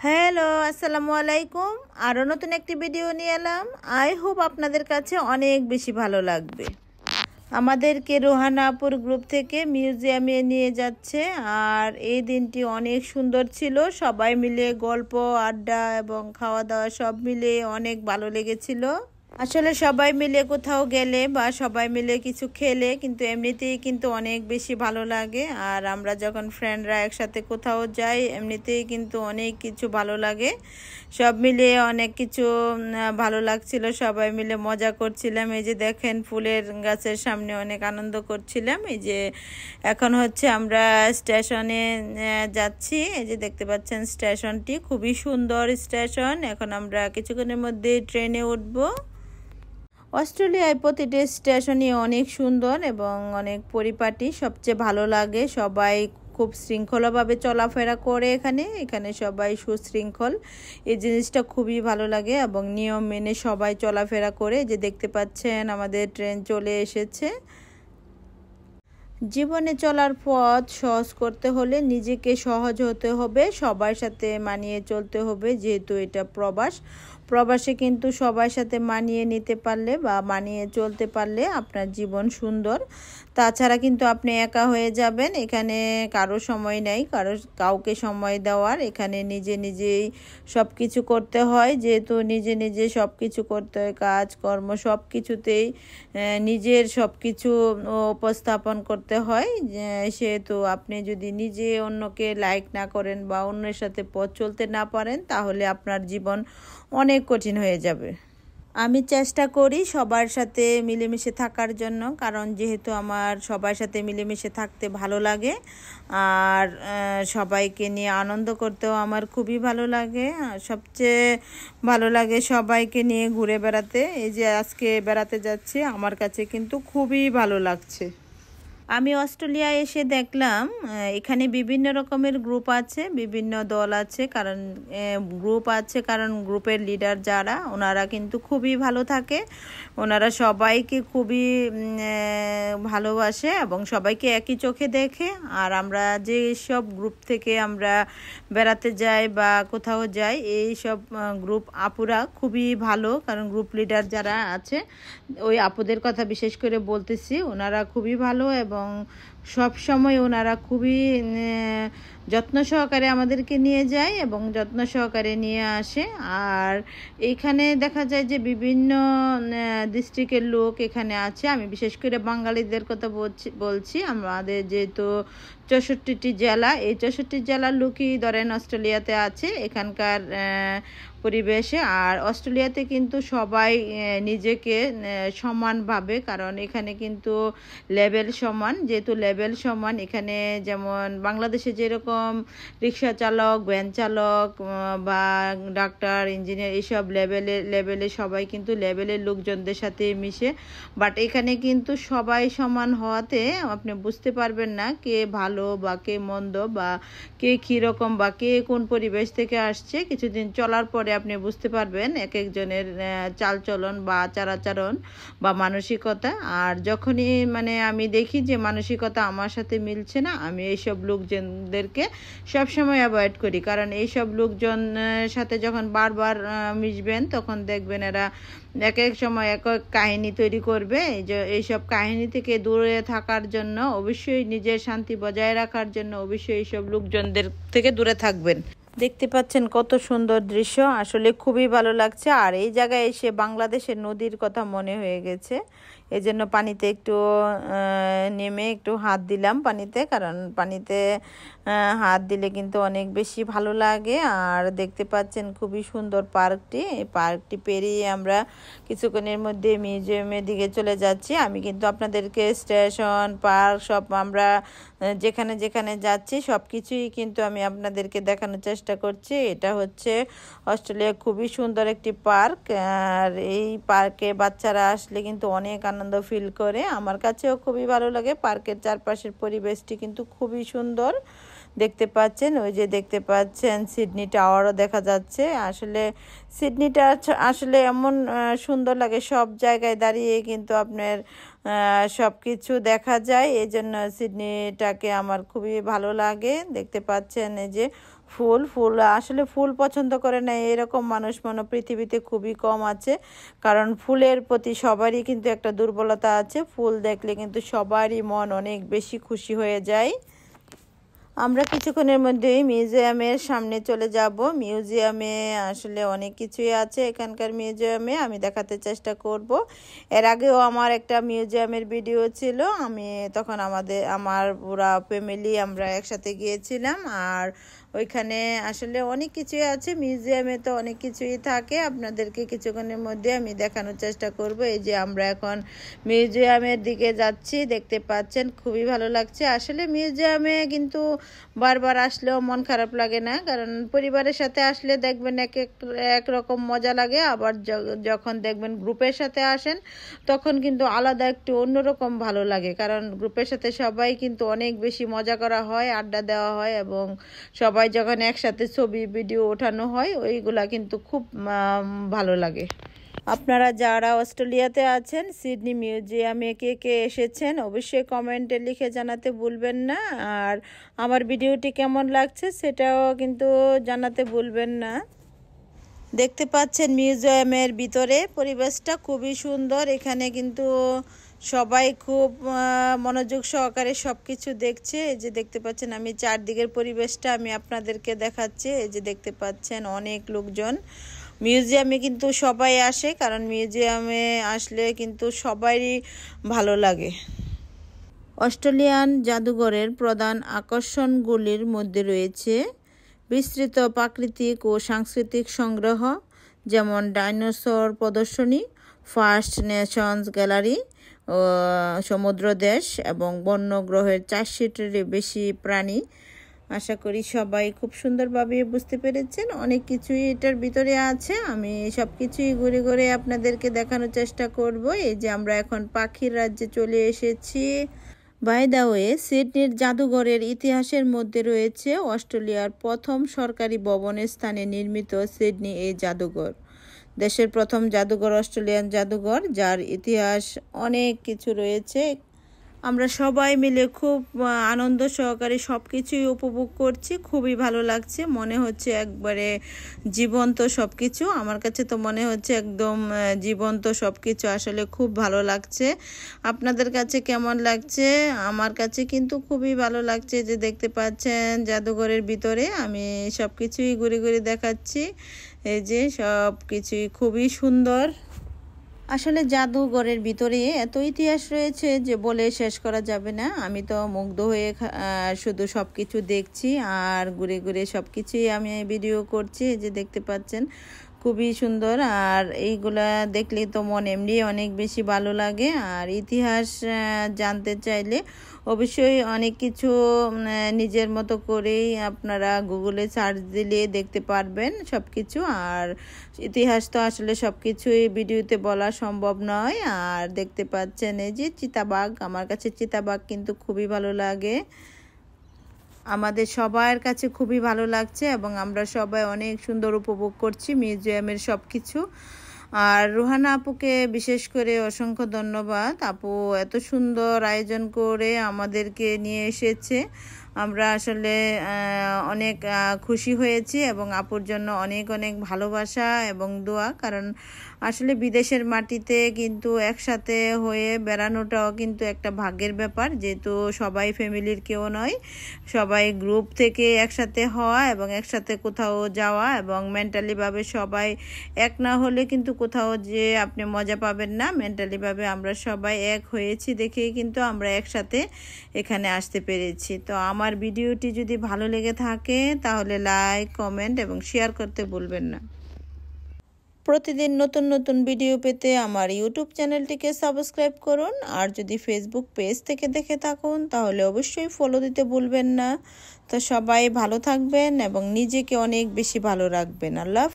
Hello, আসসালামু আলাইকুম। আরও নতুন একটি ভিডিও নিয়ে এলাম। আই হোপ আপনাদের কাছে অনেক বেশি ভালো লাগবে। আমাদেরকে রোহানাপুর গ্রুপ থেকে মিউজিয়ামে নিয়ে যাচ্ছে, আর এই দিনটি অনেক সুন্দর ছিল। সবাই মিলে গল্প, আড্ডা এবং খাওয়া দাওয়া সব মিলে অনেক ভালো লেগেছিল। আসলে সবাই মিলে কোথাও গেলে বা সবাই মিলে কিছু খেলে কিন্তু এমনিতেই কিন্তু অনেক বেশি ভালো লাগে। আর আমরা যখন ফ্রেন্ডরা একসাথে কোথাও যাই এমনিতেই কিন্তু অনেক কিছু ভালো লাগে। সব মিলে অনেক কিছু ভালো লাগছিল, সবাই মিলে মজা করছিলাম। এই যে দেখেন, ফুলের গাছের সামনে অনেক আনন্দ করছিলাম। এই যে এখন হচ্ছে আমরা স্টেশনে যাচ্ছি। এই যে দেখতে পাচ্ছেন স্টেশনটি খুবই সুন্দর স্টেশন। এখন আমরা কিছুক্ষণের মধ্যে ট্রেনে উঠবো। অস্ট্রেলিয়ায় প্রতিটি স্টেশনই অনেক সুন্দর এবং অনেক পরিপাটি। সবচেয়ে ভালো লাগে সবাই খুব শৃঙ্খলাভাবে চলাফেরা করে। এখানে সবাই সুশৃঙ্খল, এই জিনিসটা খুবই ভালো লাগে এবং নিয়ম মেনে সবাই চলাফেরা করে। যে দেখতে পাচ্ছেন আমাদের ট্রেন চলে এসেছে। জীবনে চলার পথ সহজ করতে হলে নিজেকে সহজ হতে হবে, সবার সাথে মানিয়ে চলতে হবে। যেহেতু এটা প্রবাসে কিন্তু সবার সাথে মানিয়ে নিতে পারলে বা মানিয়ে চলতে পারলে আপনার জীবন সুন্দর। তাছাড়া কিন্তু আপনি একা হয়ে যাবেন। এখানে কারো সময় নেই, কাউকে সময় দেওয়ার। এখানে নিজেই সব কিছু করতে হয়। যেহেতু নিজে সব কিছু করতে হয়, কাজকর্ম সব কিছুতেই নিজের সব কিছু উপস্থাপন করতে হয়। সেহেতু আপনি যদি নিজে অন্যকে লাইক না করেন বা অন্যের সাথে পথ চলতে না পারেন, তাহলে আপনার জীবন অনেক কঠিন হয়ে যাবে। আমি চেষ্টা করি সবার সাথে মিলেমিশে থাকার জন্য, কারণ যেহেতু আমার সবার সাথে মিলেমিশে থাকতে ভালো লাগে। আর সবাইকে নিয়ে আনন্দ করতেও আমার খুবই ভালো লাগে। সবচেয়ে ভালো লাগে সবাইকে নিয়ে ঘুরে বেড়াতে। এই যে আজকে বেড়াতে যাচ্ছি, আমার কাছে কিন্তু খুবই ভালো লাগছে। আমি অস্ট্রেলিয়ায় এসে দেখলাম এখানে বিভিন্ন রকমের গ্রুপ আছে, বিভিন্ন দল আছে। কারণ গ্রুপের লিডার যারা, ওনারা কিন্তু খুবই ভালো থাকে। ওনারা সবাইকে খুবই ভালোবাসে এবং সবাইকে একই চোখে দেখে। আর আমরা যে সব গ্রুপ থেকে আমরা বেড়াতে যাই বা কোথাও যাই, এই সব গ্রুপ আপুরা খুবই ভালো। কারণ গ্রুপ লিডার যারা আছে, ওই আপুদের কথা বিশেষ করে বলতেছি, ওনারা খুবই ভালো এবং সব সময় ওনারা খুবই যত্ন সহকারে আমাদেরকে নিয়ে যায় এবং যত্ন সহকারে নিয়ে আসে। আর এইখানে দেখা যায় যে বিভিন্ন ডিস্ট্রিক্টের লোক এখানে আছে। আমি বিশেষ করে বাঙালিদের কথা বলছি। আমাদের যেহেতু 64টি জেলা, এই 64 জেলার লোকই ধরেন অস্ট্রেলিয়াতে আছে এখানকার পরিবেশে। আর অস্ট্রেলিয়াতে কিন্তু সবাই নিজেকে সমানভাবে, কারণ এখানে কিন্তু লেভেল সমান। যেহেতু লেভেল সমান, এখানে যেমন বাংলাদেশে যেরকম রিক্সা চালক, ভ্যান চালক বা ডাক্তার, ইঞ্জিনিয়ার, এইসব লেভেলে সবাই কিন্তু লেভেলের লোকজনদের সাথে মিশে। বাট এখানে কিন্তু সবাই সমান হওয়াতে আপনি বুঝতে পারবেন না কে ভালো বা কে মন্দ বা কে কীরকম বা কে কোন পরিবেশ থেকে আসছে। কিছুদিন চলার পরে আপনি বুঝতে পারবেন এক একজনের চালচলন বা আচার-আচরণ বা মানসিকতা। আর যখনই আমি দেখি যে মানসিকতা আমার সাথে মিলছে না, আমি এইসব লোকজনদেরকে সবসময় অ্যাভয়েড করি। কারণ এইসব লোকজন সাথে যখন বারবার মিশবেন, তখন দেখবেন এরা এক এক সময় এক এক কাহিনী তৈরি করবে। এইসব কাহিনী থেকে দূরে থাকার জন্য, অবশ্যই নিজের শান্তি বজায় রাখার জন্য অবশ্যই এইসব লোকজনদের থেকে দূরে থাকবেন। দেখতে পাচ্ছেন কত সুন্দর দৃশ্য, আসলে খুবই ভালো লাগছে। আর এই জায়গায় এসে বাংলাদেশের নদীর কথা মনে হয়ে গেছে। এই জন্য পানিতে একটু নেমে একটু হাত দিলাম পানিতে, কারণ পানিতে হাত দিলে কিন্তু অনেক বেশি ভালো লাগে। আর দেখতে পাচ্ছেন খুবই সুন্দর পার্কটি। এই পার্কটি পেরিয়ে আমরা কিছুক্ষণের মধ্যে মিউজিয়ামের দিকে চলে যাচ্ছি। আমি কিন্তু আপনাদেরকে স্টেশন, পার্ক সব আমরা যেখানে যাচ্ছি সব কিছুই কিন্তু আমি আপনাদেরকে দেখানোর চেষ্টা করছি। এটা হচ্ছে অস্ট্রেলিয়া খুবই সুন্দর একটি পার্ক। আর এই পার্কে বাচ্চারা আসলে কিন্তু অনেক আনন্দ ফিল করে। আমার কাছেও খুবই ভালো লাগে। পার্কের চারপাশের পরিবেশটি কিন্তু খুবই সুন্দর। দেখতে পাচ্ছেন, ওই যে দেখতে পাচ্ছেন সিডনি টাওয়ারও দেখা যাচ্ছে। আসলে সিডনিটা আসলে এমন সুন্দর লাগে, সব জায়গায় দাঁড়িয়ে কিন্তু আপনার সব কিছু দেখা যায়। এই জন্য সিডনিটাকে আমার খুবই ভালো লাগে। দেখতে পাচ্ছেন এই যে ফুল আসলে ফুল পছন্দ করে না এরকম মানুষ পৃথিবীতে খুবই কম আছে, কারণ ফুলের প্রতি সবারই কিন্তু একটা দুর্বলতা আছে। ফুল দেখলে কিন্তু সবারই মন অনেক বেশি খুশি হয়ে যায়। আমরা কিছুক্ষণের মধ্যেই মিউজিয়ামের সামনে চলে যাব। মিউজিয়ামে আসলে অনেক কিছুই আছে, এখানকার মিউজিয়ামে আমি দেখাতে চেষ্টা করব। এর আগেও আমার একটা মিউজিয়ামের ভিডিও ছিল, আমি তখন আমার পুরা ফ্যামিলি আমরা একসাথে গিয়েছিলাম। আর ওইখানে আসলে অনেক কিছুই আছে, মিউজিয়ামে তো অনেক কিছুই থাকে। আপনাদেরকে কিছুক্ষণের মধ্যে আমি দেখানোর চেষ্টা করব। এই যে আমরা এখন মিউজিয়ামের দিকে যাচ্ছি, দেখতে পাচ্ছেন খুবই ভালো লাগছে। আসলে মিউজিয়ামে কিন্তু বারবার আসলেও মন খারাপ লাগে না, কারণ পরিবারের সাথে আসলে দেখবেন এক রকম মজা লাগে, আবার যখন দেখবেন গ্রুপের সাথে আসেন তখন কিন্তু আলাদা একটু অন্যরকম ভালো লাগে, কারণ গ্রুপের সাথে সবাই কিন্তু অনেক বেশি মজা করা হয়, আড্ডা দেওয়া হয়, এবং সবাই যখন একসাথে ছবি ভিডিও ওঠানো হয় ওইগুলা কিন্তু খুব ভালো লাগে। আপনারা যারা অস্ট্রেলিয়াতে আছেন, সিডনি মিউজিয়ামে কে কে এসেছেন অবশ্যই কমেন্টে লিখে জানাতে ভুলবেন না। আর আমার ভিডিওটি কেমন লাগছে সেটাও কিন্তু জানাতে ভুলবেন না। দেখতে পাচ্ছেন মিউজিয়ামের ভিতরে পরিবেশটা খুবই সুন্দর, এখানে কিন্তু সবাই খুব মনোযোগ সহকারে সব কিছু দেখছে। এই যে দেখতে পাচ্ছেন আমি চারদিকের পরিবেশটা আমি আপনাদেরকে দেখাচ্ছি। এই যে দেখতে পাচ্ছেন অনেক লোকজন। মিউজিয়ামে কিন্তু সবাই আসে, কারণ মিউজিয়ামে আসলে কিন্তু সবারই ভালো লাগে। অস্ট্রেলিয়ান জাদুঘরের প্রধান আকর্ষণগুলির মধ্যে রয়েছে বিস্তৃত প্রাকৃতিক ও সাংস্কৃতিক সংগ্রহ, যেমন ডাইনোসর প্রদর্শনী, ফার্স্ট নেশনস গ্যালারি, সমুদ্র দেশ এবং বন্য গ্রহের 400-টিরও বেশি প্রাণী। আশা করি সবাই খুব সুন্দরভাবে বুঝতে পেরেছেন, অনেক কিছুই এটার ভিতরে আছে। আমি সব কিছুই ঘুরে ঘুরে আপনাদেরকে দেখানোর চেষ্টা করব। এই যে আমরা এখন পাখির রাজ্যে চলে এসেছি। বাই দ্য ওয়ে, সিডনির জাদুঘরের ইতিহাসের মধ্যে রয়েছে অস্ট্রেলিয়ার প্রথম সরকারি ভবনের স্থানে নির্মিত সিডনি এই জাদুঘর। দেশের প্রথম জাদুঘর অস্ট্রেলিয়ান জাদুঘর, যার ইতিহাস অনেক কিছু রয়েছে। আমরা সবাই মিলে খুব আনন্দ সহকারে সব কিছুই উপভোগ করছি, খুবই ভালো লাগছে, মনে হচ্ছে একবারে জীবন্ত সব কিছু। আমার কাছে তো মনে হচ্ছে একদম জীবন্ত সব কিছু, আসলে খুব ভালো লাগছে। আপনাদের কাছে কেমন লাগছে? আমার কাছে কিন্তু খুবই ভালো লাগছে। যে দেখতে পাচ্ছেন জাদুঘরের ভিতরে আমি সব কিছুই ঘুরে ঘুরে দেখাচ্ছি। এই যে সব কিছুই খুবই সুন্দর। আসলে জাদুঘরের ভিতরে এত ইতিহাস রয়েছে যে বলে শেষ করা যাবে না। আমি তো মুগ্ধ হয়ে শুধু সব কিছু দেখছি আর ঘুরে ঘুরে সব কিছুই আমি ভিডিও করছি। এই যে দেখতে পাচ্ছেন খুবই সুন্দর, আর এইগুলা দেখলে তো মন এমনি অনেক বেশি ভালো লাগে। আর ইতিহাস জানতে চাইলে অবশ্যই অনেক কিছু নিজের মতো করেই আপনারা গুগলে সার্চ দিলে দেখতে পারবেন সব কিছু। আর ইতিহাস তো আসলে সব কিছুই ভিডিওতে বলা সম্ভব নয়। আর দেখতে পাচ্ছেন এই যে চিতাবাঘ, আমার কাছে চিতাবাঘ কিন্তু খুবই ভালো লাগে, আমাদের সবার কাছে খুবই ভালো লাগছে, এবং আমরা সবাই অনেক সুন্দর উপভোগ করছি মিউজিয়ামের সব কিছু। আর রুহানা আপুকে বিশেষ করে অসংখ্য ধন্যবাদ। আপু এত সুন্দর আয়োজন করে আমাদেরকে নিয়ে এসেছে, আমরা আসলে অনেক খুশি হয়েছি, এবং আপুর জন্য অনেক অনেক ভালোবাসা এবং দোয়া। কারণ আসলে বিদেশের মাটিতে কিন্তু একসাথে হয়ে বেড়ানোটাও কিন্তু একটা ভাগ্যের ব্যাপার, যেহেতু সবাই ফ্যামিলির কেউ নয়, সবাই গ্রুপ থেকে একসাথে হওয়া এবং একসাথে কোথাও যাওয়া, এবং মেন্টালিভাবে সবাই এক না হলে কিন্তু কোথাও যে আপনি মজা পাবেন না। মেন্টালিভাবে আমরা সবাই এক হয়েছি দেখেই কিন্তু আমরা একসাথে এখানে আসতে পেরেছি। তো আমার ভিডিওটি যদি ভালো লেগে থাকে তাহলে লাইক, কমেন্ট এবং শেয়ার করতে ভুলবেন না। প্রতিদিন নতুন নতুন ভিডিও পেতে আমার ইউটিউব চ্যানেলটিকে সাবস্ক্রাইব করুন। আর যদি ফেসবুক পেজ থেকে দেখে থাকুন তাহলে অবশ্যই ফলো দিতে ভুলবেন না। তো সবাই ভালো থাকবেন এবং নিজেকে অনেক বেশি ভালো রাখবেন। আল্লাহ।